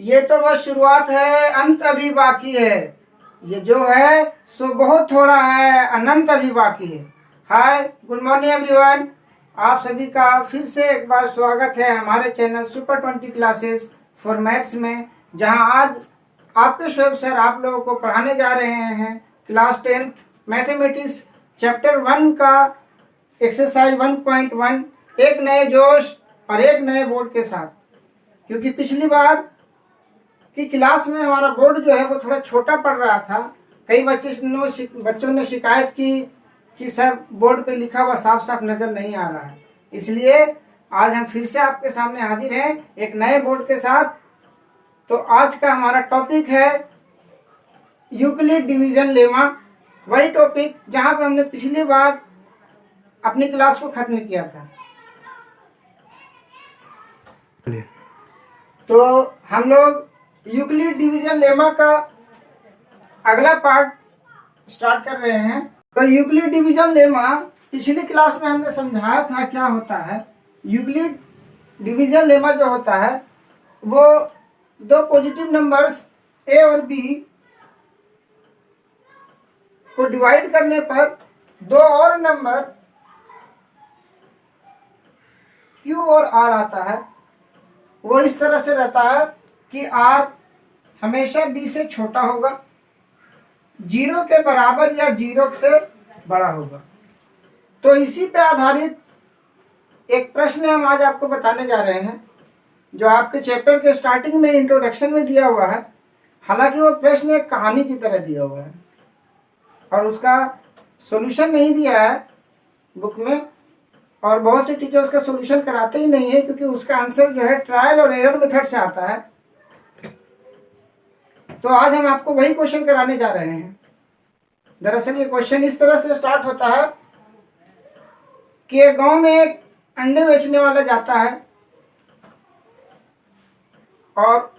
ये तो बस शुरुआत है, अंत अभी बाकी है। ये जो है सो बहुत थोड़ा है, अनंत अभी बाकी है। हाय, गुड मॉर्निंग एवरीवन। आप सभी का फिर से एक बार स्वागत है हमारे channel super 20 classes for maths में, जहां आज आपके शोएब सर आप लोगों को पढ़ाने जा रहे हैं क्लास 10 मैथमेटिक्स चैप्टर 1 का एक्सरसाइज 1.1 एक नए जोश और एक नए बोर्ड के साथ। क्योंकि पिछली बार की क्लास में हमारा बोर्ड जो है वो थोड़ा छोटा पड़ रहा था। कई बच्चों ने शिकायत की कि सर बोर्ड पे लिखा हुआ साफ साफ नजर नहीं आ रहा है। इसलिए आज हम फिर से आपके सामने हाजिर हैं एक नए बोर्ड के साथ। तो आज का हमारा टॉपिक है यूक्लिड डिवीजन लेमा, वही टॉपिक जहां पे हमने पिछली बार अपनी क्लास को खत्म किया था। तो हम लोग यूक्लिड डिवीजन लेमा का अगला पार्ट स्टार्ट कर रहे हैं। तो यूक्लिड डिवीजन लेमा पिछली क्लास में हमने समझाया था क्या होता है। यूक्लिड डिवीजन लेमा जो होता है वो दो पॉजिटिव नंबर्स ए और बी को डिवाइड करने पर दो और नंबर क्यू और आर आता है। वो इस तरह से रहता है कि आर हमेशा बी से छोटा होगा, जीरो के बराबर या जीरो से बड़ा होगा। तो इसी पे आधारित एक प्रश्न हम आज आपको बताने जा रहे हैं, जो आपके चैप्टर के स्टार्टिंग में इंट्रोडक्शन में दिया हुआ है। हालांकि वो प्रश्न एक कहानी की तरह दिया हुआ है और उसका सॉल्यूशन नहीं दिया है बुक में, और बहुत से टीचर उसका सॉल्यूशन कराते ही नहीं है, क्योंकि उसका आंसर जो है ट्रायल और एरर मेथड से आता है। तो आज हम आपको वही क्वेश्चन कराने जा रहे हैं। दरअसल ये क्वेश्चन इस तरह से स्टार्ट होता है कि एक गांव में एक अंडे बेचने वाला जाता है और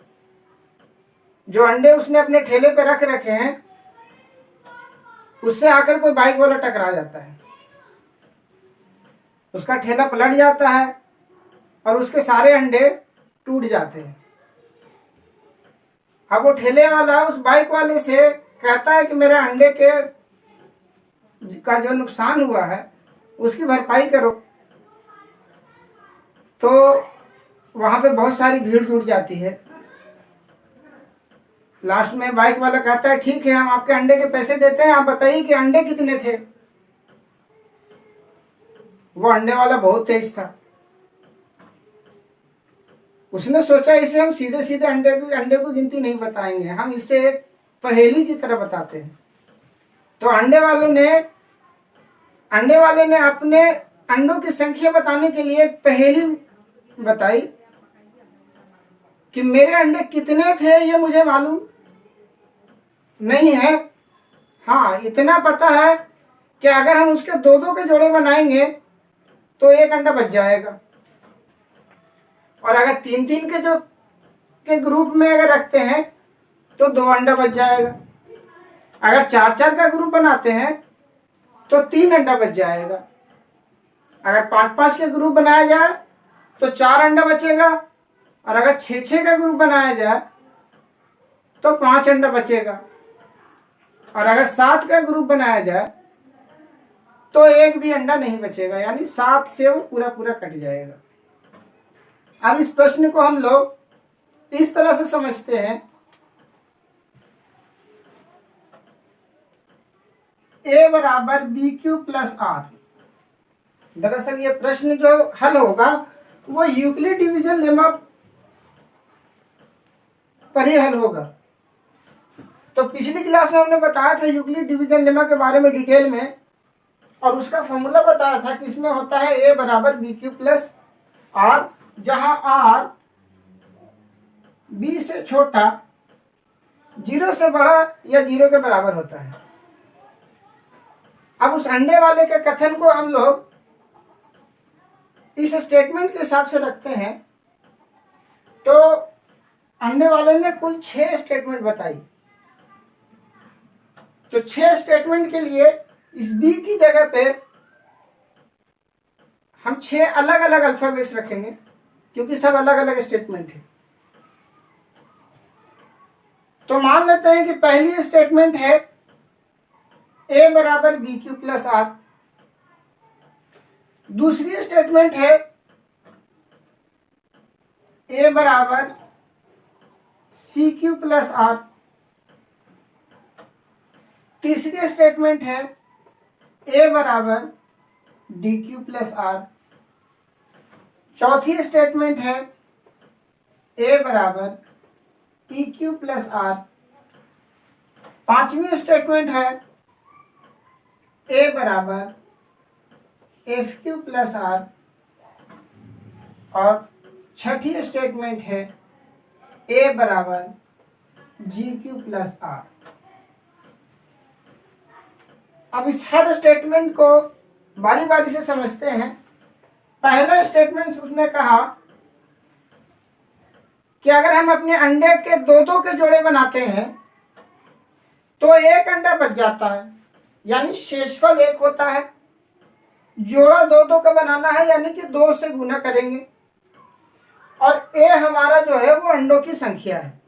जो अंडे उसने अपने ठेले पे रख रखे हैं उससे आकर कोई बाइक वाला टकरा जाता है। उसका ठेला पलट जाता है और उसके सारे अंडे टूट जाते हैं। अब वो ठेले वाला उस बाइक वाले से कहता है कि मेरे अंडे का जो नुकसान हुआ है उसकी भरपाई करो। तो वहां पे बहुत सारी भीड़ जुट जाती है। लास्ट में बाइक वाला कहता है ठीक है, हम आपके अंडे के पैसे देते हैं, आप बताइए कि अंडे कितने थे। वो अंडे वाला बहुत तेज था। उसने सोचा इसे हम सीधे सीधे अंडे को गिनती नहीं बताएंगे, हम इसे एक पहेली की तरह बताते हैं। तो अंडे वाले ने अपने अंडों की संख्या बताने के लिए एक पहेली बताई कि मेरे अंडे कितने थे ये मुझे मालूम नहीं है। हाँ, इतना पता है कि अगर हम उसके दो दो के जोड़े बनाएंगे तो एक अंडा बच जाएगा, और अगर तीन तीन के ग्रुप में अगर रखते हैं तो दो अंडा बच जाएगा। अगर चार चार का ग्रुप बनाते हैं तो तीन अंडा बच जाएगा। अगर पांच पांच के ग्रुप बनाया जाए तो चार अंडा बचेगा, और अगर छह छह का ग्रुप बनाया जाए तो पांच अंडा बचेगा, और अगर सात का ग्रुप बनाया जाए तो एक भी अंडा नहीं बचेगा, यानी सात से वो पूरा पूरा कट जाएगा। अब इस प्रश्न को हम लोग इस तरह से समझते हैं, ए बराबर बी क्यू प्लस आर। दरअसल ये प्रश्न जो हल होगा वो यूक्लिड डिवीजन लेमा पर ही हल होगा। तो पिछली क्लास में हमने बताया था यूक्लिड डिवीजन लेमा के बारे में डिटेल में, और उसका फॉर्मूला बताया था कि इसमें होता है ए बराबर बी क्यू प्लस आर, जहां आर बी से छोटा, जीरो से बड़ा या जीरो के बराबर होता है। अब उस अंडे वाले के कथन को हम लोग इस स्टेटमेंट के हिसाब से रखते हैं। तो अंडे वाले ने कुल 6 स्टेटमेंट बताई। तो 6 स्टेटमेंट के लिए इस बी की जगह पे हम 6 अलग अलग अल्फाबेट्स रखेंगे, क्योंकि सब अलग अलग स्टेटमेंट है। तो मान लेते हैं कि पहली स्टेटमेंट है ए बराबर बी क्यू प्लस आर, दूसरी स्टेटमेंट है ए बराबर सी क्यू प्लस आर, तीसरी स्टेटमेंट है ए बराबर डी क्यू प्लस आर, चौथी स्टेटमेंट है ए बराबर ई क्यू प्लस आर, पांचवी स्टेटमेंट है ए बराबर एफ क्यू प्लस आर, और छठी स्टेटमेंट है ए बराबर जी क्यू प्लस आर। अब इस हर स्टेटमेंट को बारी बारी से समझते हैं। पहला स्टेटमेंट उसने कहा कि अगर हम अपने अंडे के दो के जोड़े बनाते हैं तो एक अंडा बच जाता है, यानी शेषफल एक होता है। जोड़ा दो का बनाना है, यानी कि 2 से गुना करेंगे, और ए हमारा जो है वो अंडों की संख्या है।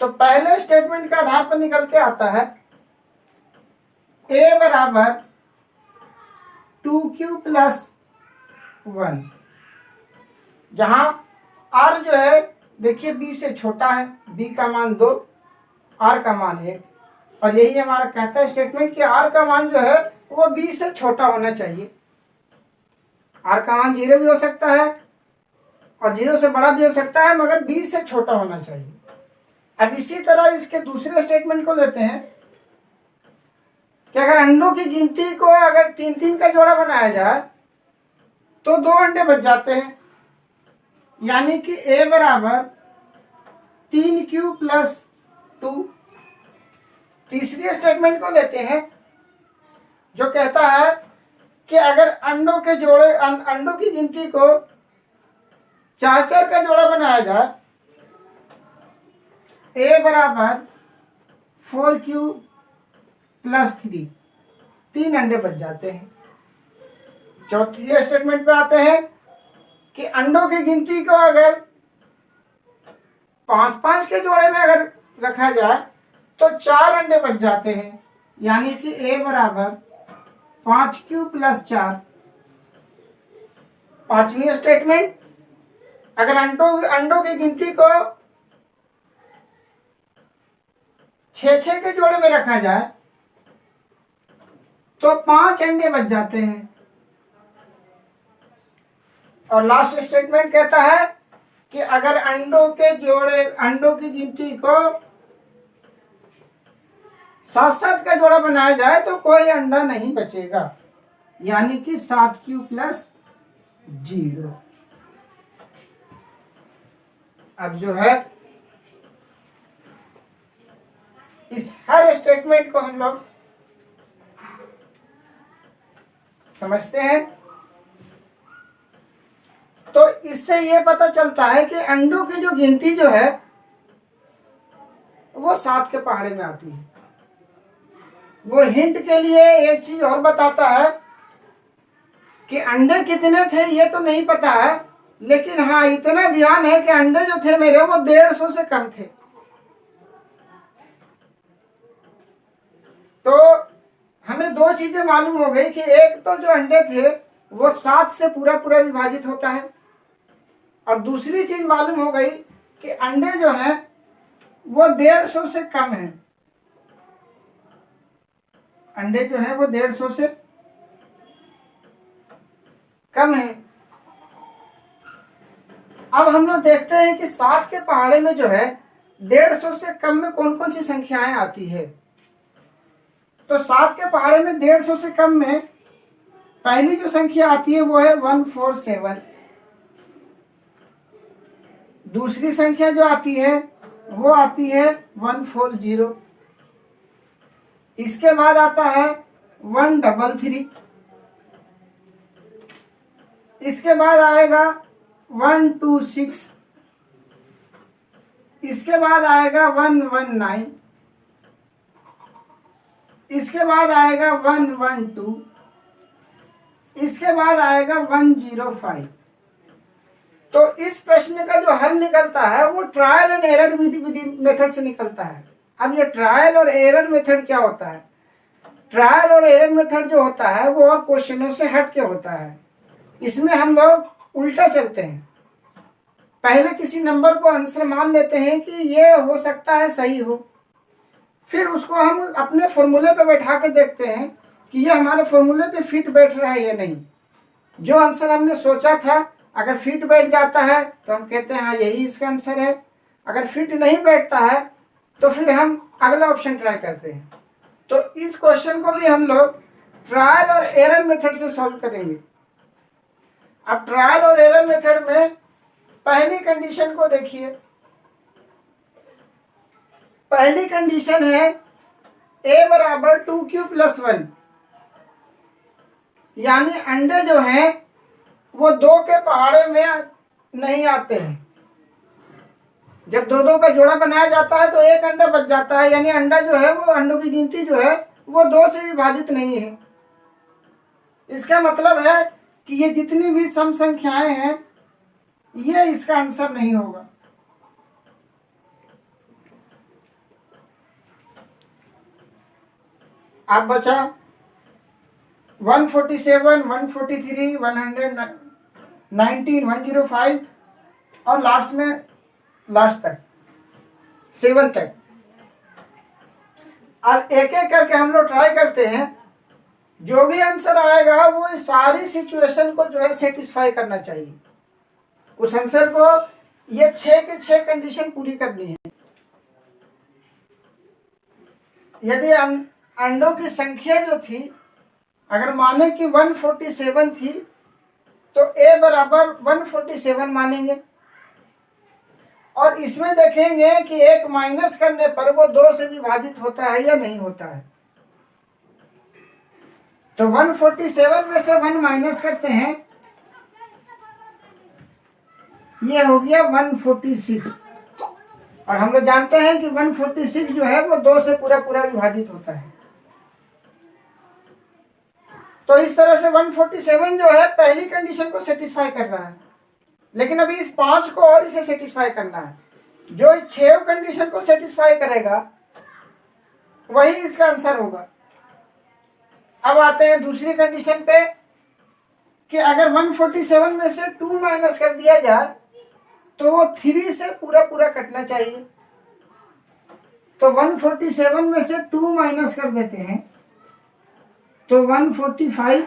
तो पहले स्टेटमेंट के आधार पर निकल के आता है ए बराबर 2q प्लस 1, जहां r जो है देखिए b से छोटा है, b का मान 2, r का मान 1, और यही हमारा कहता है स्टेटमेंट कि r का मान जो है वो b से छोटा होना चाहिए। r का मान 0 भी हो सकता है और 0 से बड़ा भी हो सकता है, मगर b से छोटा होना चाहिए। अब इसी तरह इसके दूसरे स्टेटमेंट को लेते हैं कि अगर अंडों की गिनती को अगर 3 का जोड़ा बनाया जाए तो 2 अंडे बच जाते हैं, यानी कि a बराबर 3q प्लस 2। तीसरी स्टेटमेंट को लेते हैं जो कहता है कि अगर अंडों की गिनती को 4 का जोड़ा बनाया जाए, a बराबर 4q प्लस 3 अंडे बच जाते हैं। चौथी स्टेटमेंट पे आते हैं कि अंडों की गिनती को अगर 5 के जोड़े में अगर रखा जाए तो 4 अंडे बच जाते हैं, यानी कि a बराबर 5q प्लस 4। पांचवी स्टेटमेंट, अगर अंडों की गिनती को 6 के जोड़े में रखा जाए तो 5 अंडे बच जाते हैं। और लास्ट स्टेटमेंट कहता है कि अगर अंडों की गिनती को 7 का जोड़ा बनाया जाए तो कोई अंडा नहीं बचेगा, यानी कि 7q प्लस 0। अब जो है इस हर स्टेटमेंट को हम लोग समझते हैं, तो इससे ये पता चलता है कि अंडों की जो गिनती जो है वो 7 के पहाड़े में आती है। वो हिंट के लिए एक चीज और बताता है कि अंडे कितने थे ये तो नहीं पता है, लेकिन हाँ इतना ध्यान है कि अंडे जो थे मेरे वो 150 से कम थे। तो हमें 2 चीजें मालूम हो गई कि एक तो जो अंडे थे वो 7 से पूरा विभाजित होता है, और दूसरी चीज मालूम हो गई कि अंडे जो हैं वो 150 से कम हैं। अंडे जो है वो 150 से कम है। अब हम लोग देखते हैं कि 7 के पहाड़े में जो है 150 से कम में कौन कौन सी संख्याएं आती है। तो 7 के पहाड़े में 150 से कम में पहली जो संख्या आती है वो है 147। दूसरी संख्या जो आती है वो आती है 140। इसके बाद आता है 133। इसके बाद आएगा 126। इसके बाद आएगा 119। इसके बाद आएगा 112। इसके बाद आएगा 105। तो इस प्रश्न का जो हल निकलता है वो trial and error Vidhi method से निकलता है। अब ये ट्रायल और एरर मेथड क्या होता है? ट्रायल और एरर मेथड जो होता है वो और क्वेश्चनों से हट के होता है। इसमें हम लोग उल्टा चलते हैं, पहले किसी नंबर को आंसर मान लेते हैं कि ये हो सकता है सही हो, फिर उसको हम अपने फॉर्मूले पे बैठा के देखते हैं कि ये हमारे फॉर्मूले पे फिट बैठ रहा है या नहीं। जो आंसर हमने सोचा था अगर फिट बैठ जाता है तो हम कहते हैं हाँ यही इसका आंसर है। अगर फिट नहीं बैठता है तो फिर हम अगला ऑप्शन ट्राई करते हैं। तो इस क्वेश्चन को भी हम लोग ट्रायल और एरर मेथड से सॉल्व करेंगे। अब ट्रायल और एरर मेथड में पहली कंडीशन को देखिए। पहली कंडीशन है a बराबर 2q + 1, यानी अंडे जो हैं वो 2 के पहाड़े में नहीं आते हैं। जब दो दो का जोड़ा बनाया जाता है तो एक अंडा बच जाता है, यानी अंडा जो है वो अंडों की गिनती जो है वो 2 से विभाजित नहीं है। इसका मतलब है कि ये जितनी भी सम संख्याएं हैं ये इसका आंसर नहीं होगा। अब बचा 147, 143, 119, 105 और लास्ट तक 7 तक। अब एक एक करके हम लोग ट्राई करते हैं। जो भी आंसर आएगा वो इस सारी सिचुएशन को जो है सेटिस्फाई करना चाहिए। उस आंसर को ये 6 के 6 कंडीशन पूरी करनी है। यदि अंडों की संख्या जो थी अगर माने कि 147 थी तो a बराबर 147 मानेंगे, और इसमें देखेंगे कि एक माइनस करने पर वो 2 से विभाजित होता है या नहीं होता है। तो 147 में से 1 माइनस करते हैं, ये हो गया 146, और हम लोग जानते हैं कि 146 जो है वो 2 से पूरा विभाजित होता है। तो इस तरह से 147 जो है पहली कंडीशन को सेटिस्फाई कर रहा है, लेकिन अभी इस 5 को और इसे सेटिस्फाई करना है। जो इस 6 कंडीशन को सेटिस्फाई करेगा वही इसका आंसर होगा। अब आते हैं दूसरी कंडीशन पे कि अगर 147 में से 2 माइनस कर दिया जाए तो वो 3 से पूरा कटना चाहिए। तो 147 में से 2 माइनस कर देते हैं तो 145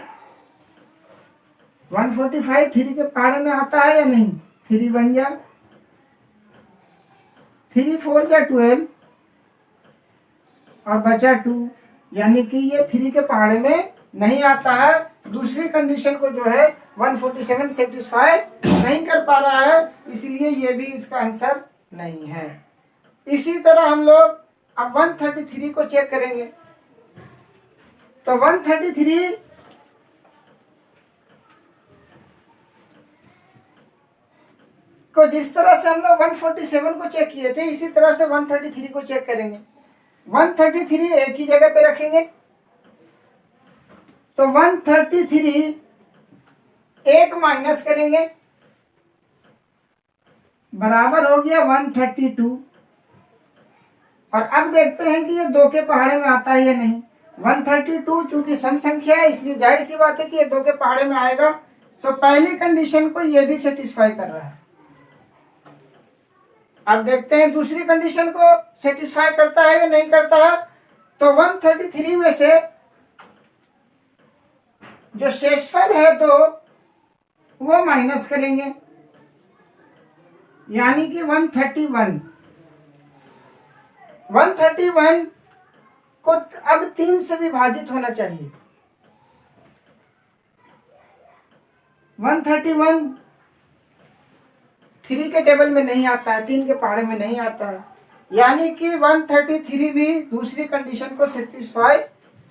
3 के पहाड़े में आता है या नहीं? 3 बन जा, 3 4 जा 12 और बचा 2, यानी कि ये 3 के पहाड़े में नहीं आता है। दूसरी कंडीशन को जो है 147 सेटिस्फाई नहीं कर पा रहा है, इसलिए ये भी इसका आंसर नहीं है। इसी तरह हम लोग अब 133 को चेक करेंगे। तो 133 को जिस तरह से हम लोग 147 को चेक किए थे इसी तरह से 133 को चेक करेंगे। 133 एक ही जगह पे रखेंगे तो 133 एक माइनस करेंगे बराबर हो गया 132। और अब देखते हैं कि ये 2 के पहाड़े में आता है या नहीं। 132 चूंकि सम संख्या है इसलिए जाहिर सी बात है कि ये 2 के पहाड़े में आएगा, तो पहली कंडीशन को ये भी सेटिस्फाई कर रहा है। अब देखते हैं दूसरी कंडीशन को सेटिस्फाई करता है या नहीं करता है। तो 133 में से जो शेषफल है तो वो माइनस करेंगे, यानी कि 131 को अब 3 से विभाजित होना चाहिए। 131 3 के टेबल में नहीं आता है, 3 के पहाड़े में नहीं आता है, यानी कि 133 भी दूसरी कंडीशन को सेटिस्फाई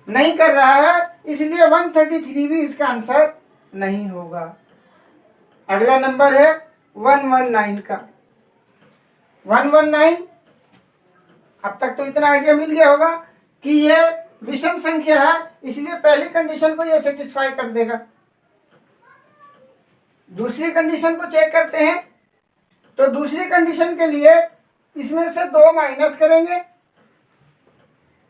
नहीं कर रहा है, इसलिए 133 भी इसका आंसर नहीं होगा। अगला नंबर है 119 का। 119 अब तक तो इतना आइडिया मिल गया होगा कि ये विषम संख्या है, इसलिए पहली कंडीशन को ये सेटिस्फाई कर देगा। दूसरी कंडीशन को चेक करते हैं तो दूसरी कंडीशन के लिए इसमें से 2 माइनस करेंगे,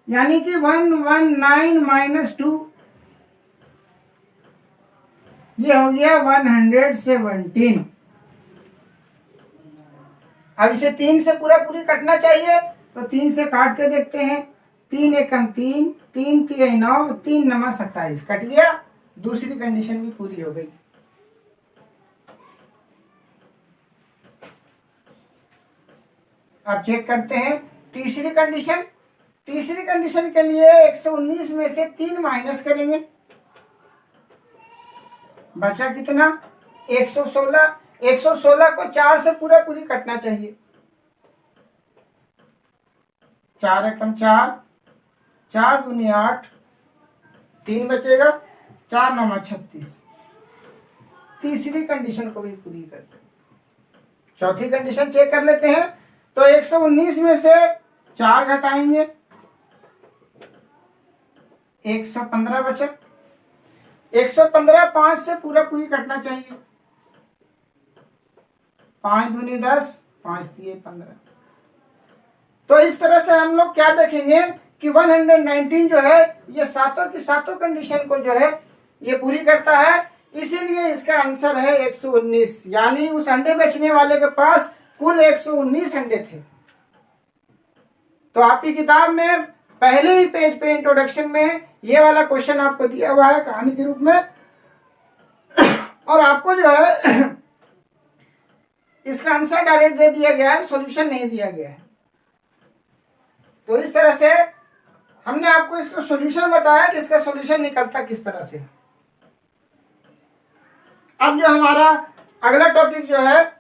यानी कि 119 माइनस 2, ये हो गया 117। अब इसे 3 से पूरा पूरी कटना चाहिए, तो 3 से काट के देखते हैं। 3 एकम 3, 3 3 9, 3 9 27, कट गया। दूसरी कंडीशन भी पूरी हो गई। अब चेक करते हैं तीसरी कंडीशन। तीसरी कंडीशन के लिए 119 में से 3 माइनस करेंगे, बचा कितना? 116। 116 को 4 से पूरा पूरी कटना चाहिए। 4 एकम 4, 4 दूनी 8, 3 बचेगा, 4 9 36। तीसरी कंडीशन को भी पूरी कर दो। चौथी कंडीशन चेक कर लेते हैं। तो 119 में से 4 घटाएंगे, 115 बचा। 115 5 से पूरा पूरी कटना चाहिए। 5 दूनी 10, 5 दिए 15। तो इस तरह से हम लोग क्या देखेंगे कि 119 जो है ये सातों की सातों कंडीशन को जो है ये पूरी करता है, इसीलिए इसका आंसर है 119। यानी उस अंडे बेचने वाले के पास कुल 119 अंडे थे। तो आपकी किताब में पहले ही पेज पे इंट्रोडक्शन में ये वाला क्वेश्चन आपको दिया हुआ है कहानी के रूप में, और आपको जो है इसका आंसर डायरेक्ट दे दिया गया है, सॉल्यूशन नहीं दिया गया है। तो इस तरह से हमने आपको इसको सॉल्यूशन बताया कि इसका सॉल्यूशन निकलता किस तरह से। अब जो हमारा अगला टॉपिक जो है,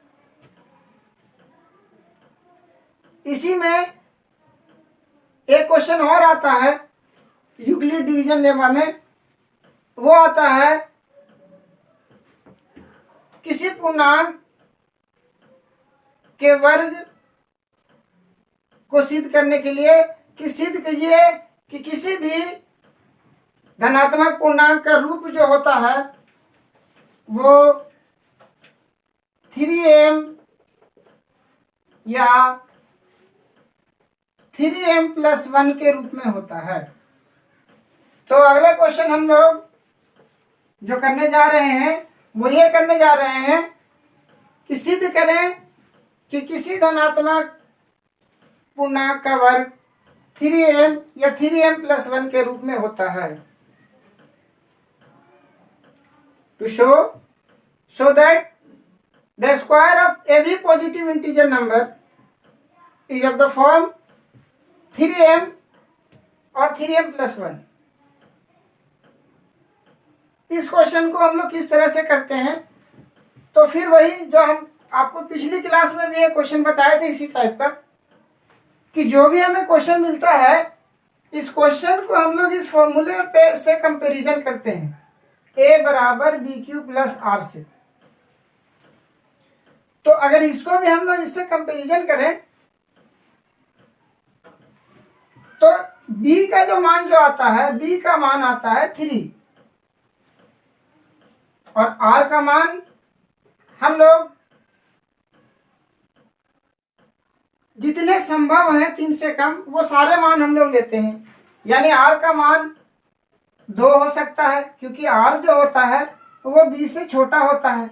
इसी में एक क्वेश्चन और आता है यूक्लिड डिवीजन लेमा में। वो आता है किसी पूर्णांक के वर्ग को सिद्ध करने के लिए कि सिद्ध कीजिए कि किसी भी धनात्मक पूर्णांक का रूप जो होता है वो 3m या 3m+1 के रूप में होता है। तो अगला क्वेश्चन हम लोग जो करने जा रहे हैं वो ये करने जा रहे हैं कि सिद्ध करें कि किसी धनात्मक पूर्णांक का वर्ग 3m या 3m+1 के रूप में होता है। To show that the square of every positive integer number is of the form 3m और 3m+1। इस क्वेश्चन को हम लोग किस तरह से करते हैं, तो फिर वही जो हम आपको पिछली क्लास में भी एक क्वेश्चन बताए थे इसी टाइप का, कि जो भी हमें क्वेश्चन मिलता है इस क्वेश्चन को हम लोग इस फॉर्मूले पे से कंपैरिजन करते हैं, a बराबर BQ+R से। तो अगर इसको भी हम लोग इससे कंपैरिजन करें तो b का जो मान जो आता है, b का मान आता है 3 और r का मान हम लोग जितने संभव है 3 से कम वो सारे मान हम लोग लेते हैं। यानी r का मान 2 हो सकता है क्योंकि r जो होता है वो b से छोटा होता है।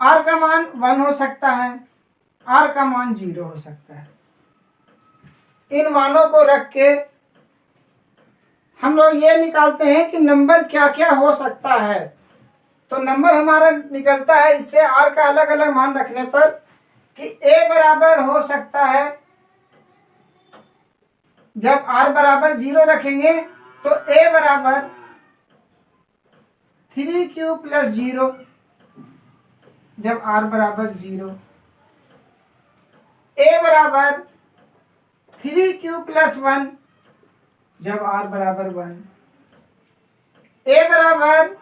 r का मान 1 हो सकता है, r का मान 0 हो सकता है। इन मानों को रख के हम लोग ये निकालते हैं कि नंबर क्या क्या हो सकता है। तो नंबर हमारा निकलता है इससे r का अलग अलग मान रखने पर कि a बराबर हो सकता है, जब r बराबर 0 रखेंगे तो a बराबर 3q+0 जब r बराबर 0, a बराबर 3q+1 जब r बराबर 1, a बराबर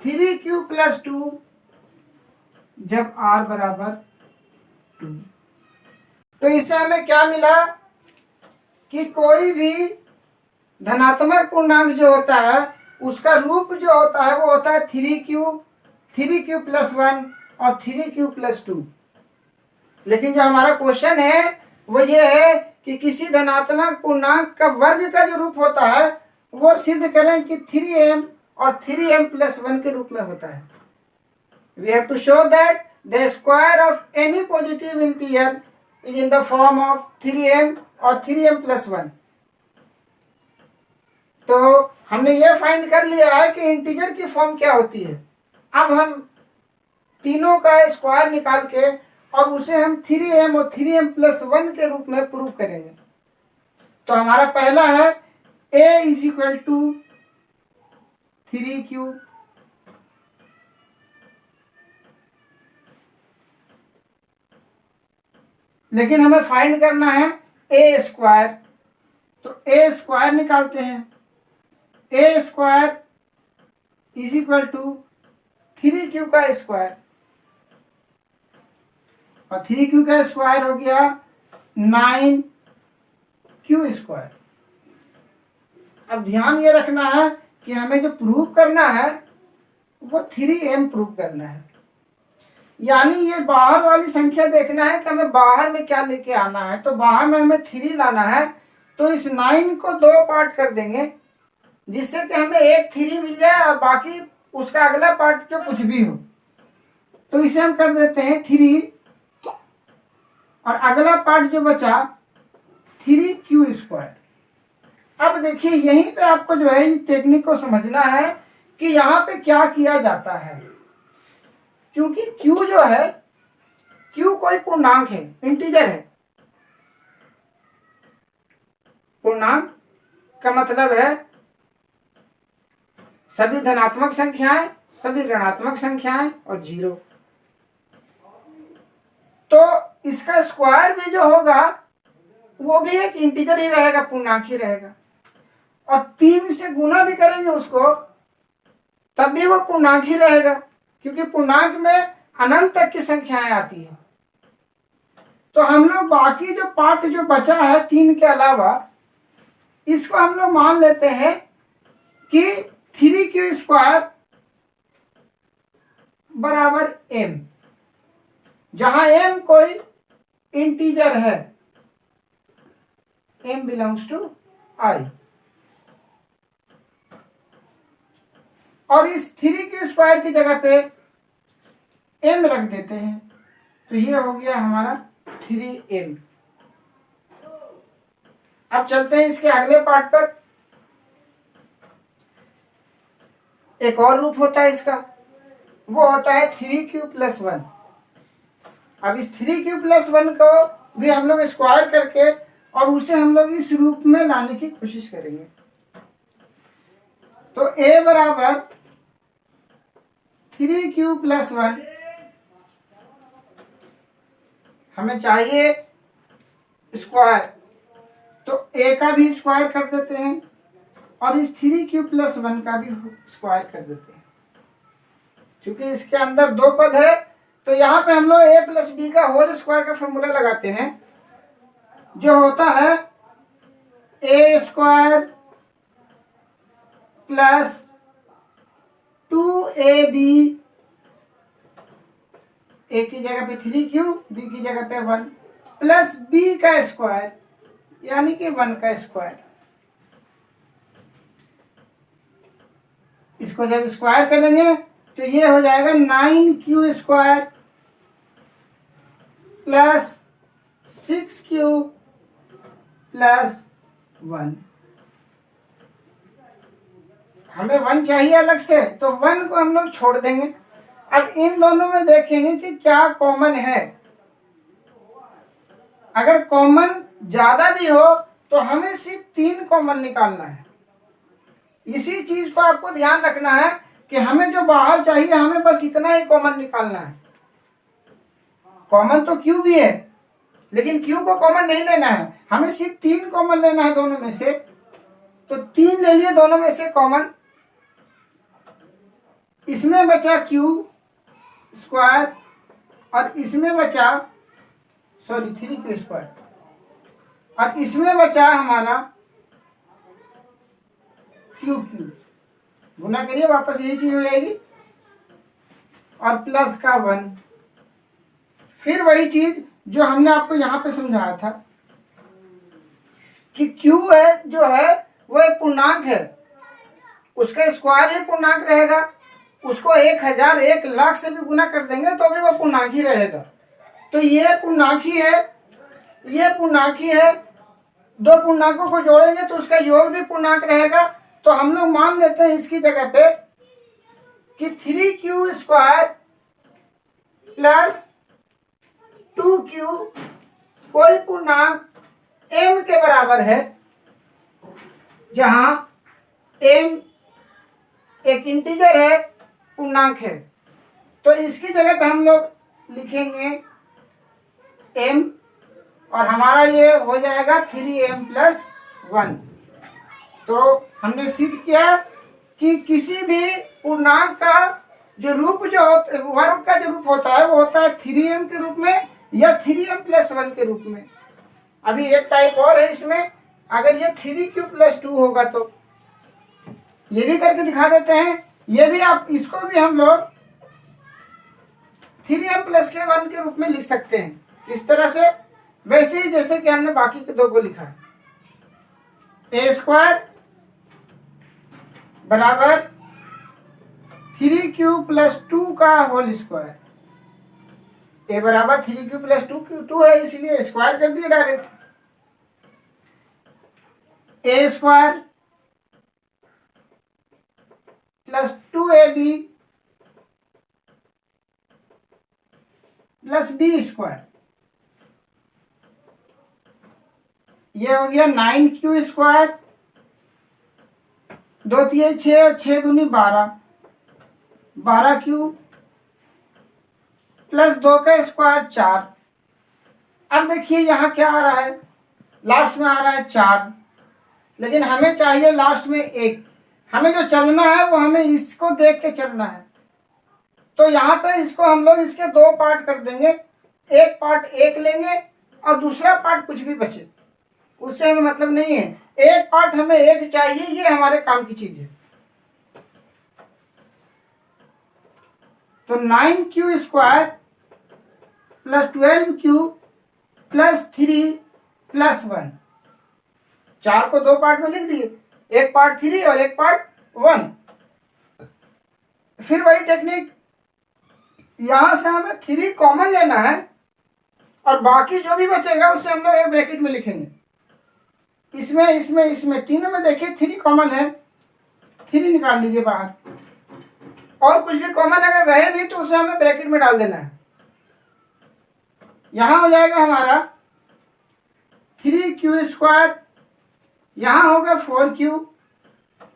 3q+2 जब r बराबर 2। तो इससे हमें क्या मिला कि कोई भी धनात्मक पूर्णांक जो होता है उसका रूप जो होता है वो होता है 3q 3q+1 और 3q+2। लेकिन जो हमारा क्वेश्चन है वो ये है कि किसी धनात्मक पूर्णांक का वर्ग का जो रूप होता है वो सिद्ध करें कि 3m और 3m+1 के रूप में होता है। We have to show that the square of any positive integer is in the form of 3m और 3m+1। तो हमने ये फाइंड कर लिया है कि इंटीजर की फॉर्म क्या होती है। अब हम तीनों का स्क्वायर निकाल के और उसे हम 3m और 3m+1 के रूप में प्रूव करेंगे। तो हमारा पहला है a = 3q लेकिन हमें फाइंड करना है a स्क्वायर। तो a स्क्वायर निकालते हैं। a स्क्वायर = 3q का स्क्वायर और 3q का स्क्वायर हो गया 9q स्क्वायर। अब ध्यान ये रखना है कि हमें जो प्रूव करना है वो 3m प्रूव करना है, यानी ये बाहर वाली संख्या देखना है कि हमें बाहर में क्या लेके आना है। तो बाहर में हमें 3 लाना है, तो इस 9 को 2 पार्ट कर देंगे जिससे कि हमें एक 3 मिल जाए और बाकी उसका अगला पार्ट जो कुछ भी हो। तो इसे हम कर देते हैं 3 और अगला पार्ट जो बचा 3q स्क्वायर। अब देखिए यहीं पे आपको जो है इस टेक्निक को समझना है कि यहाँ पे क्या किया जाता है। क्योंकि q जो है, q कोई पूर्णांक है, इंटीजर है। पूर्णांक का मतलब है सभी धनात्मक संख्याएं, सभी ऋणात्मक संख्याएं और 0। तो इसका स्क्वायर भी जो होगा वो भी एक इंटीजर ही रहेगा, पूर्णांक ही रहेगा। और 3 से गुना भी करेंगे उसको तब भी वो पूर्णांक ही रहेगा, क्योंकि पूर्णांक में अनंत तक की संख्याएं आती हैं। तो हम लोग बाकी जो पार्ट जो बचा है 3 के अलावा, इसको हम लोग मान लेते हैं कि 3q स्क्वायर बराबर m, जहां m कोई इंटीजर है, m बिलोंग्स टू I। और इस 3q स्क्वायर की जगह पे m रख देते हैं, तो ये हो गया हमारा 3m। अब चलते हैं इसके अगले पार्ट पर। एक और रूप होता है इसका, वो होता है 3q+1। अब इस 3q+1 को भी हम लोग स्क्वायर करके और उसे हम लोग इस रूप में लाने की कोशिश करेंगे। तो a बराबर 3q+1 हमें चाहिए स्क्वायर, तो a का भी स्क्वायर कर देते हैं और इस 3q+1 का भी स्क्वायर कर देते हैं। क्योंकि इसके अंदर 2 पद है, तो यहाँ पे हम लोग a+b का होल स्क्वायर का फॉर्मूला लगाते हैं, जो होता है a² + 2ab, a की जगह पे 3q, b की जगह पे 1 प्लस b का स्क्वायर यानी कि 1 का स्क्वायर। इसको जब स्क्वायर करेंगे तो ये हो जाएगा 9q square plus 6q plus 1। हमें 1 चाहिए अलग से, तो 1 को हम लोग छोड़ देंगे। अब इन दोनों में देखेंगे कि क्या कॉमन है। अगर कॉमन ज्यादा भी हो तो हमें सिर्फ 3 कॉमन निकालना है। इसी चीज को आपको ध्यान रखना है कि हमें जो बाहर चाहिए हमें बस इतना ही कॉमन निकालना है। कॉमन तो q भी है, लेकिन q को कॉमन नहीं लेना है, हमें सिर्फ 3 कॉमन लेना है दोनों में से। तो 3 ले लिए दोनों में से कॉमन, इसमें बचा q स्क्वायर और इसमें बचा 3q स्क्वायर और इसमें बचा हमारा q। गुना करिए वापस यही चीज हो जाएगी। और प्लस का 1। फिर वही चीज जो हमने आपको यहाँ पे समझाया था कि Q है जो है वो एक पूर्णांक है, उसका स्क्वायर ही पूर्णांक रहेगा। उसको 1000 1,00,000 से भी गुना कर देंगे तो भी वो पूर्णांक ही रहेगा। तो ये पूर्णांक ही है, ये पूर्णांक ही है। दो पूर्णांकों को जोड़ेंगे तो उसका योग भी पूर्णांक रहेगा। तो हम लोग मान लेते हैं इसकी जगह पे कि 3Q² प्लस 2Q कोई पूर्णांक m के बराबर है, जहां m एक इंटीजर है, पूर्णांक है। तो इसकी जगह पे हम लोग लिखेंगे m और हमारा ये हो जाएगा 3m प्लस 1। तो हमने सिद्ध किया कि किसी भी पूर्णांक का जो रूप जो वर्ग का जो रूप होता है वो होता है 3m के रूप में या 3m प्लस 1 के रूप में। अभी एक टाइप और है इसमें, अगर ये 3Q प्लस 2 होगा तो ये भी करके दिखा देते हैं। ये भी आप इसको भी हम लोग 3m प्लस के 1 के रूप में लिख सकते हैं। इस तरह से वैसे ही जैसे कि हमने बाकी के दो को लिखा है। a² बराबर 3Q प्लस 2 का होल स्क्वायर। a बराबर 3Q प्लस 2 है, इसलिए स्क्वायर कर दिया direct. a² plus 2ab plus b²। ये हो गया 9Q², 2 3 6 और 6 दूनी 12, 12Q प्लस 2 का स्क्वायर 4। अब देखिए यहाँ क्या आ रहा है, लास्ट में आ रहा है 4, लेकिन हमें चाहिए लास्ट में 1। हमें जो चलना है वो हमें इसको देख के चलना है। तो यहाँ पे इसको हम लोग इसके दो पार्ट कर देंगे, एक पार्ट 1 लेंगे और दूसरा पार्ट कुछ भी बचे उससे हमें मतलब नहीं है। एक पार्ट हमें 1 चाहिए, ये हमारे काम की चीज है। तो 9Q² plus 12Q plus 3 plus 1, 4 को दो पार्ट में लिख दिए, एक पार्ट 3 और एक पार्ट 1। फिर वही टेक्निक, यहां से हमें 3 कॉमन लेना है और बाकी जो भी बचेगा उसे हम लोग एक ब्रैकेट में लिखेंगे। इसमें इसमें इसमें तीनों में देखिए 3 कॉमन है, 3 निकाल लीजिए बाहर। और कुछ भी कॉमन अगर रहे भी तो उसे हमें ब्रैकेट में डाल देना है। यहां हो जाएगा हमारा 3Q², यहां होगा 4Q,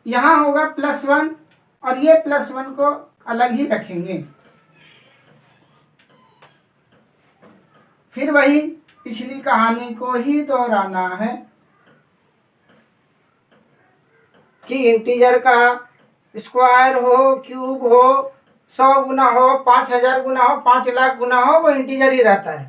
यहां होगा प्लस 1 और ये प्लस 1 को अलग ही रखेंगे। फिर वही पिछली कहानी को ही दोहराना है कि इंटीजर का स्क्वायर हो, क्यूब हो, 100 गुना हो, 5000 गुना हो, 5,00,000 गुना हो, वो इंटीजर ही रहता है।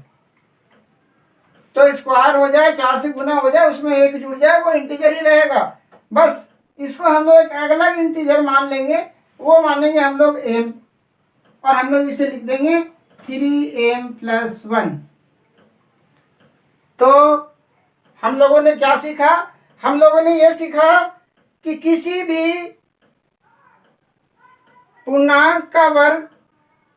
तो स्क्वायर हो जाए, 4 से गुना हो जाए, उसमें 1 जुड़ जाए, वो इंटीजर ही रहेगा। बस इसको हम लोग एक अलग इंटीजर मान लेंगे, वो मानेंगे हम लोग m, और हम लोग इसे लिख देंगे 3m प्लस 1। तो हम लोगों ने क्या सीखा? हम लोगों ने यह सीखा कि किसी भी पूर्णांक का वर्ग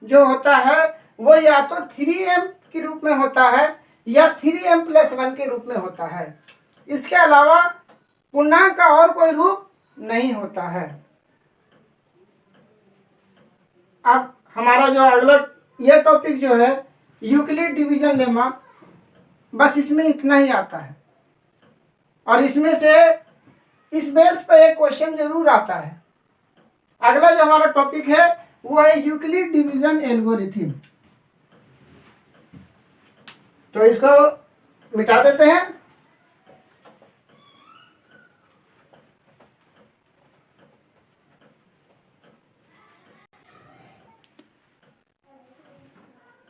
जो होता है वो या तो 3m के रूप में होता है या 3m प्लस 1 के रूप में होता है। इसके अलावा पूर्णांक का और कोई रूप नहीं होता है। अब हमारा जो अगला ये टॉपिक जो है यूक्लिड डिवीजन लेमा, बस इसमें इतना ही आता है और इसमें से इस बेस पर एक क्वेश्चन जरूर आता है। अगला जो हमारा टॉपिक है वो है यूक्लिड डिवीजन एल्गोरिथम। तो इसको मिटा देते हैं।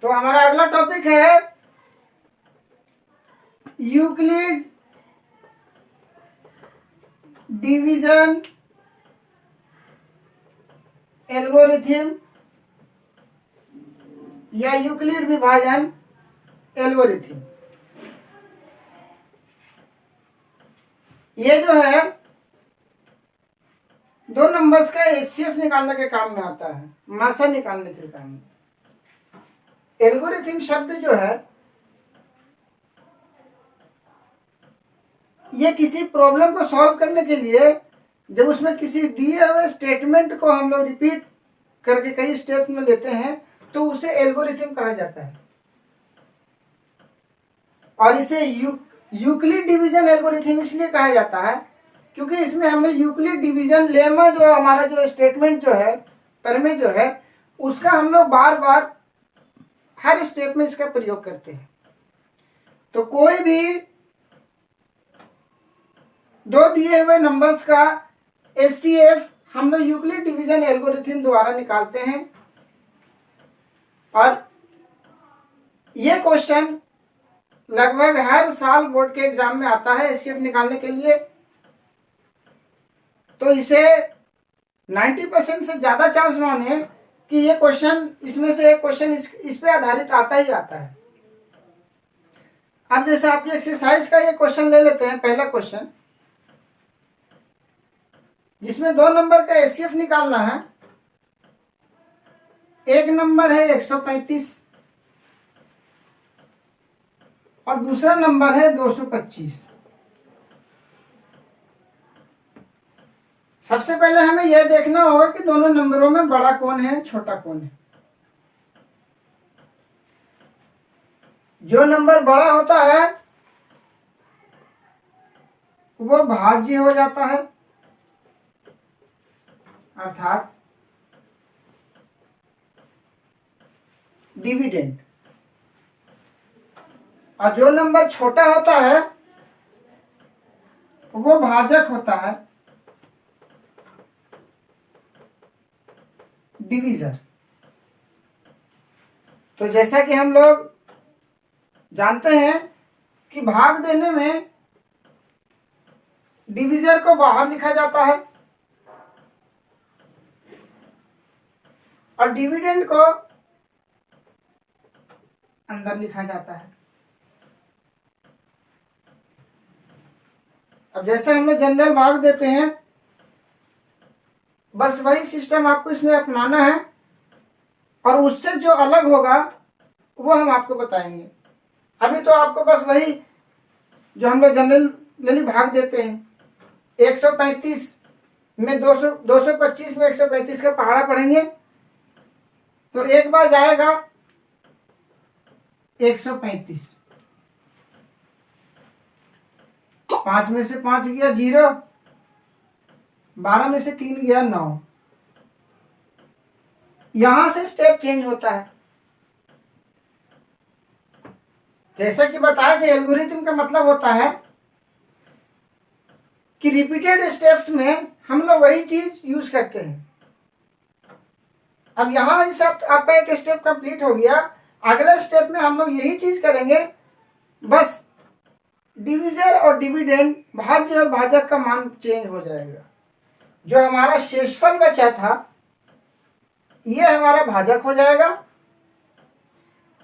तो हमारा अगला टॉपिक है यूक्लिड डिवीजन एल्गोरिथम या यूक्लिड विभाजन एल्गोरिथम। ये जो है 2 नंबर्स का एचसीएफ निकालने के काम में आता है, मासा निकालने के काम में। एल्गोरिथम शब्द जो है ये किसी प्रॉब्लम को सॉल्व करने के लिए जब उसमें किसी दिए हुए स्टेटमेंट को हम लोग रिपीट करके कई स्टेप में लेते हैं तो उसे एल्गोरिथम कहा जाता है। और इसे यूक्लिड डिवीजन एल्गोरिथम इसलिए कहा जाता है क्योंकि इसमें हमने यूक्लिड डिवीजन लेमा जो हमारा जो स्टेटमेंट जो है प्रमेय जो है उसका हम लोग बार बार हर स्टेप में इसका प्रयोग करते हैं। तो कोई भी 2 दिए हुए नंबर्स का एचसीएफ हम लोग यूक्लिड डिवीजन एल्गोरिथम द्वारा निकालते हैं। और ये क्वेश्चन लगभग हर साल बोर्ड के एग्जाम में आता है एचसीएफ निकालने के लिए। तो इसे 90% से ज्यादा चांस माने कि ये क्वेश्चन इसमें से एक क्वेश्चन इस पे आधारित आता ही आता है। अब जैसे आपकी एक्सरसाइज का ये क्वेश्चन ले लेते हैं, पहला क्वेश्चन जिसमें 2 नंबर का एचसीएफ निकालना है। एक नंबर है 135 और दूसरा नंबर है 225। सबसे पहले हमें यह देखना होगा कि दोनों नंबरों में बड़ा कौन है छोटा कौन है। जो नंबर बड़ा होता है वो भाज्य हो जाता है, अर्थात डिविडेंड। और जो नंबर छोटा होता है वो भाजक होता है, डिवीजर। तो जैसा कि हम लोग जानते हैं कि भाग देने में डिवीजर को बाहर लिखा जाता है और डिविडेंड को अंदर लिखा जाता है। अब जैसे हम लोग जनरल भाग देते हैं बस वही सिस्टम आपको इसमें अपनाना है और उससे जो अलग होगा वो हम आपको बताएंगे। अभी तो आपको बस वही जो हम लोग जनरली भाग देते हैं 135 में 225 में 135 का पहाड़ा पढ़ेंगे तो एक बार जाएगा 135, 5 में से 5 गया 0, 12 में से 3 गया 9। यहां से स्टेप चेंज होता है। जैसा कि बताया था एल्गोरिथम का मतलब होता है कि रिपीटेड स्टेप्स में हम लोग वही चीज यूज करते हैं। अब यहां इस आपका एक स्टेप कंप्लीट हो गया, अगले स्टेप में हम लोग यही चीज करेंगे, बस डिविजर और डिविडेंड भाज्य और भाजक का मान चेंज हो जाएगा। जो हमारा शेषफल बचा था ये हमारा भाजक हो जाएगा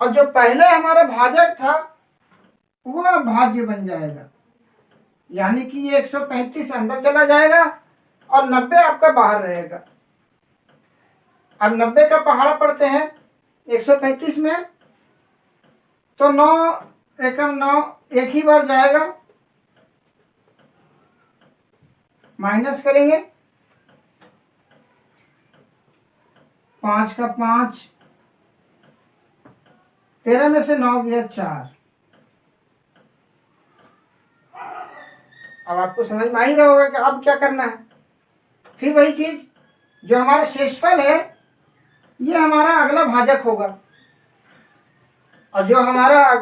और जो पहले हमारा भाजक था वह भाज्य बन जाएगा। यानी कि ये 135 अंदर चला जाएगा और 90 आपका बाहर रहेगा। अब 90 का पहाड़ा पढ़ते हैं 135 में तो 9 एकम 9 एक ही बार जाएगा, माइनस करेंगे 5 का 5, 13 में से 9 गया 4। अब आपको समझ में आ ही रहा होगा कि अब क्या करना है। फिर वही चीज जो हमारा शेषफल है ये हमारा अगला भाजक होगा और जो हमारा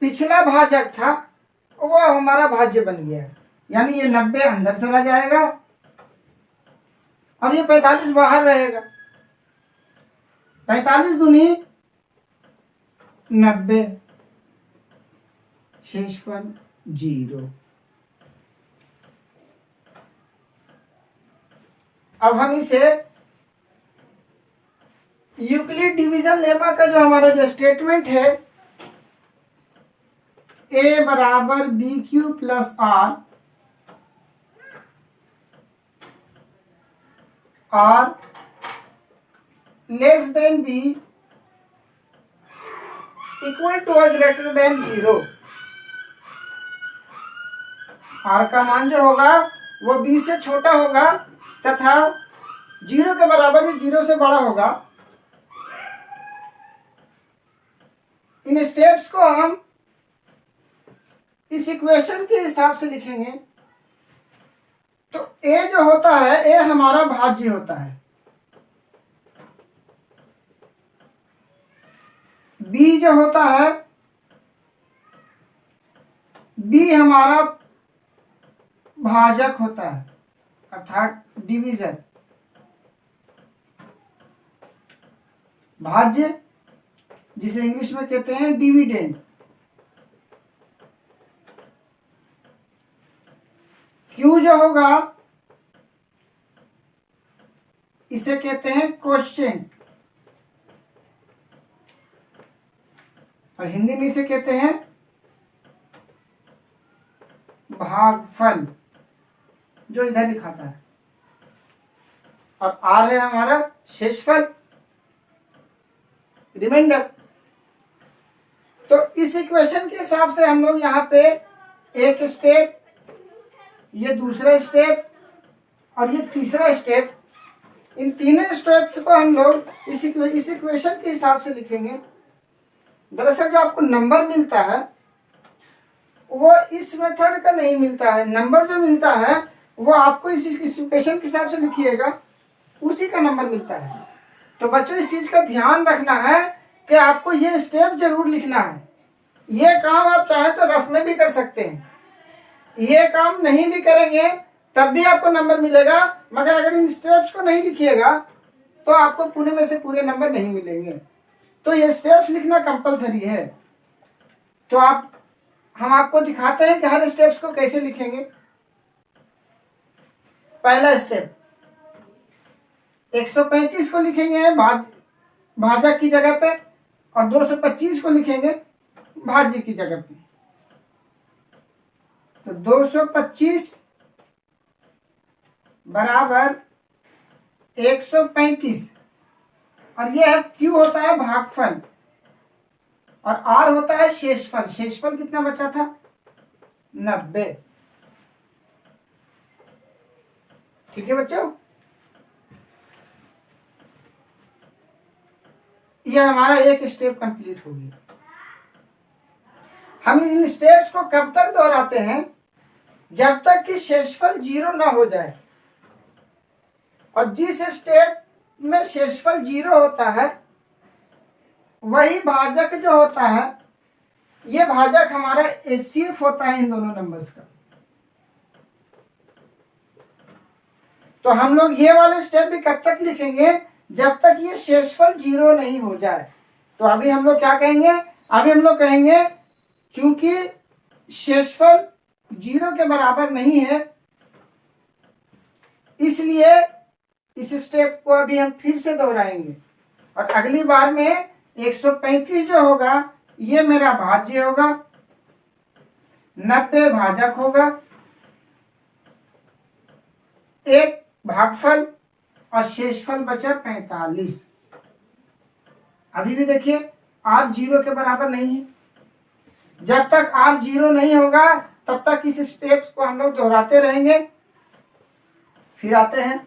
पिछला भाजक था वो हमारा भाज्य बन गया। यानी ये 90 अंदर चला जाएगा और ये 45 बाहर रहेगा। 45 दूनी 90, शेषफल 0। अब हम इसे यूक्लिड डिवीजन लेमा का जो हमारा जो स्टेटमेंट है, ए बराबर b q plus r r less than b equal to और ग्रेटर देन 0। आर का मान जो होगा वो बी से छोटा होगा तथा 0 के बराबर भी 0 से बड़ा होगा। इन स्टेप्स को हम इस इक्वेशन के हिसाब से लिखेंगे। तो ए जो होता है, ए हमारा भाज्य होता है, बी जो होता है, बी हमारा भाजक होता है अर्थात डिवीजन, भाज्य जिसे इंग्लिश में कहते हैं डिविडेंड। क्यू जो होगा इसे कहते हैं क्वोशिएंट और हिंदी में इसे कहते हैं भागफल, जो इधर लिखाता है। और आर है हमारा शेषफल, रिमाइंडर। तो इस इक्वेशन के हिसाब से हम लोग यहाँ पे एक स्टेप, ये दूसरा स्टेप और ये तीसरा स्टेप, इन तीनों स्टेप्स को हम लोग इस इक्वेशन के हिसाब से लिखेंगे। दरअसल जो आपको नंबर मिलता है वो इस मेथड का नहीं मिलता है। नंबर जो मिलता है वो आपको इस इक्वेशन के हिसाब से लिखिएगा, उसी का नंबर मिलता है। तो बच्चों इस चीज का ध्यान रखना है कि आपको ये स्टेप जरूर लिखना है। ये काम आप चाहे तो रफ में भी कर सकते हैं, ये काम नहीं भी करेंगे तब भी आपको नंबर मिलेगा, मगर अगर इन स्टेप्स को नहीं लिखिएगा तो आपको पूरे में से पूरे नंबर नहीं मिलेंगे। तो ये स्टेप्स लिखना कंपलसरी है। तो हम आपको दिखाते हैं कि हर स्टेप्स को कैसे लिखेंगे। पहला स्टेप, 135 को लिखेंगे भाजक की जगह पे और 225 को लिखेंगे भाज्य की जगह पे। तो 225 बराबर 135 और यह है Q होता है भागफल और R होता है शेषफल। शेषफल कितना बचा था? 90। ठीक है बच्चों, यह हमारा एक स्टेप कंप्लीट हो गया। हम इन स्टेप्स को कब तक दोहराते हैं? जब तक कि शेषफल 0 ना हो जाए। और जिस स्टेप में शेषफल 0 होता है वही भाजक जो होता है, ये भाजक हमारा HCF होता है इन दोनों नंबर्स का। तो हम लोग ये वाले स्टेप भी कब तक लिखेंगे? जब तक ये शेषफल 0 नहीं हो जाए। तो अभी हम लोग क्या कहेंगे? अभी हम लोग कहेंगे चूंकि शेषफल 0 के बराबर नहीं है, इसलिए इस स्टेप को अभी हम फिर से दोहराएंगे और अगली बार में 135 जो होगा ये मेरा भाज्य होगा, 90 भाजक होगा, एक भागफल और शेषफल बचा 45। अभी भी देखिए R 0 के बराबर नहीं है। जब तक R 0 नहीं होगा तब तक इस स्टेप्स को हम लोग दोहराते रहेंगे। फिर आते हैं,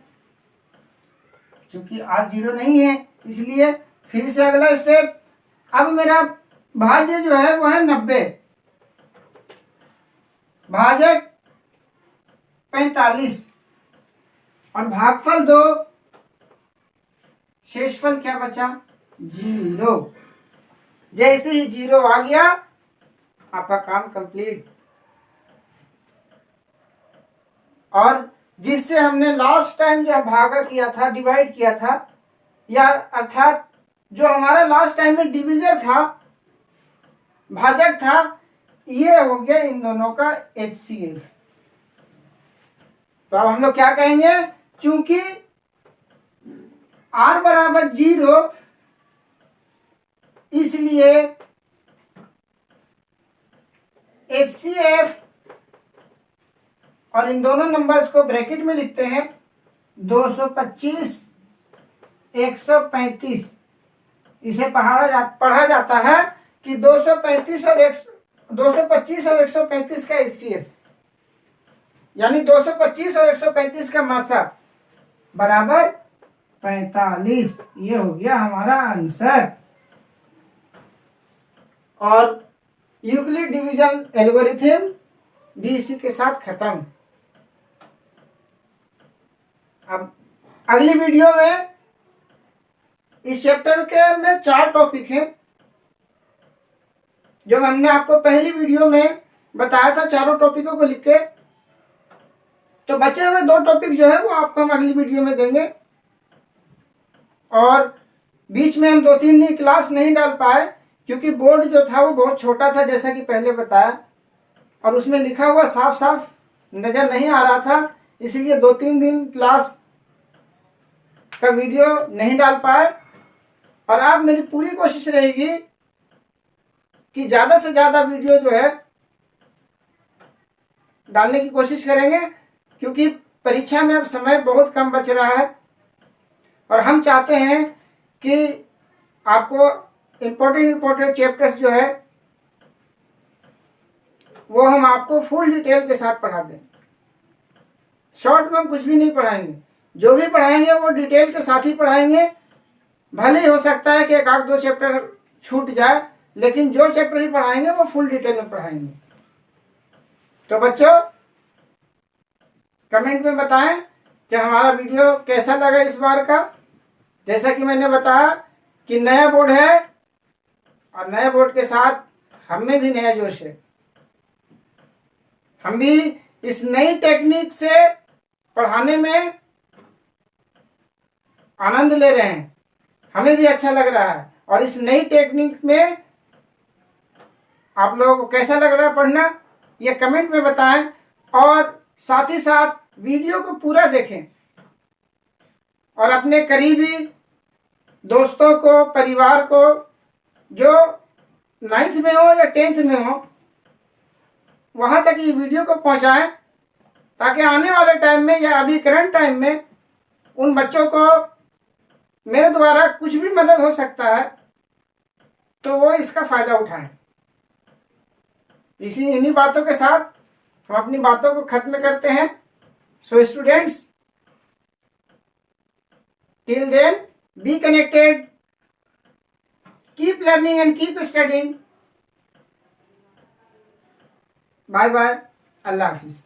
क्योंकि R 0 नहीं है इसलिए फिर से अगला स्टेप। अब मेरा भाज्य जो है वो है 90, भाजक 45 और भागफल 2, शेषफल क्या बचा? 0। जैसे ही 0 आ गया आपका काम कंप्लीट। और जिससे हमने लास्ट टाइम जो भागा किया था, डिवाइड किया था, या अर्थात जो हमारा लास्ट टाइम में डिवीजर था, भाजक था, ये हो गया इन दोनों का HCF। तो अब हम लोग क्या कहेंगे? चूंकि R बराबर 0 इसलिए HCF और इन दोनों नंबर्स को ब्रैकेट में लिखते हैं 225 135। इसे पढ़ा जाता है कि 225 और 135 का HCF, यानी 225 और 135 का मासा बराबर 45। ये हो गया हमारा आंसर। और यूक्लिड डिवीजन एल्गोरिथम भी इसी के साथ खत्म। अब अगली वीडियो में इस चैप्टर के में 4 टॉपिक हैं जो हमने आपको पहली वीडियो में बताया था, चारों टॉपिकों को लिख के। तो बचे हुए 2 टॉपिक जो है वो आपको हम अगली वीडियो में देंगे। और बीच में हम 2-3 दिन क्लास नहीं डाल पाए क्योंकि बोर्ड जो था वो बहुत छोटा था, जैसा कि पहले बताया, और उसमें लिखा हुआ साफ साफ नजर नहीं आ रहा था, इसलिए 2-3 दिन क्लास का वीडियो नहीं डाल पाए। और अब मेरी पूरी कोशिश रहेगी कि ज्यादा से ज्यादा वीडियो जो है डालने की कोशिश करेंगे, क्योंकि परीक्षा में अब समय बहुत कम बच रहा है और हम चाहते हैं कि आपको इम्पोर्टेंट चैप्टर्स जो है वो हम आपको फुल डिटेल के साथ पढ़ा दें। शॉर्ट में हम कुछ भी नहीं पढ़ाएंगे, जो भी पढ़ाएंगे वो डिटेल के साथ ही पढ़ाएंगे। भले ही हो सकता है कि 1-2 चैप्टर छूट जाए, लेकिन जो चैप्टर ही पढ़ाएंगे वो फुल डिटेल में पढ़ाएंगे। तो बच्चों कमेंट में बताएं कि हमारा वीडियो कैसा लगा इस बार का। जैसा कि मैंने बताया कि नया बोर्ड है और नए बोर्ड के साथ हम में भी नया जोश है। हम भी इस नई टेक्निक से पढ़ाने में आनंद ले रहे हैं, हमें भी अच्छा लग रहा है। और इस नई टेक्निक में आप लोगों को कैसा लग रहा है पढ़ना, ये कमेंट में बताएं। और साथ ही साथ वीडियो को पूरा देखें और अपने करीबी दोस्तों को, परिवार को, जो 9th में हो या 10th में हो, वहां तक ये वीडियो को पहुंचाएं, ताकि आने वाले टाइम में या अभी करंट टाइम में उन बच्चों को मेरे द्वारा कुछ भी मदद हो सकता है तो वो इसका फायदा उठाएं। इन्हीं बातों के साथ हम अपनी बातों को खत्म करते हैं। So students, till then be connected, keep learning and keep studying. Bye bye, Allah Hafiz.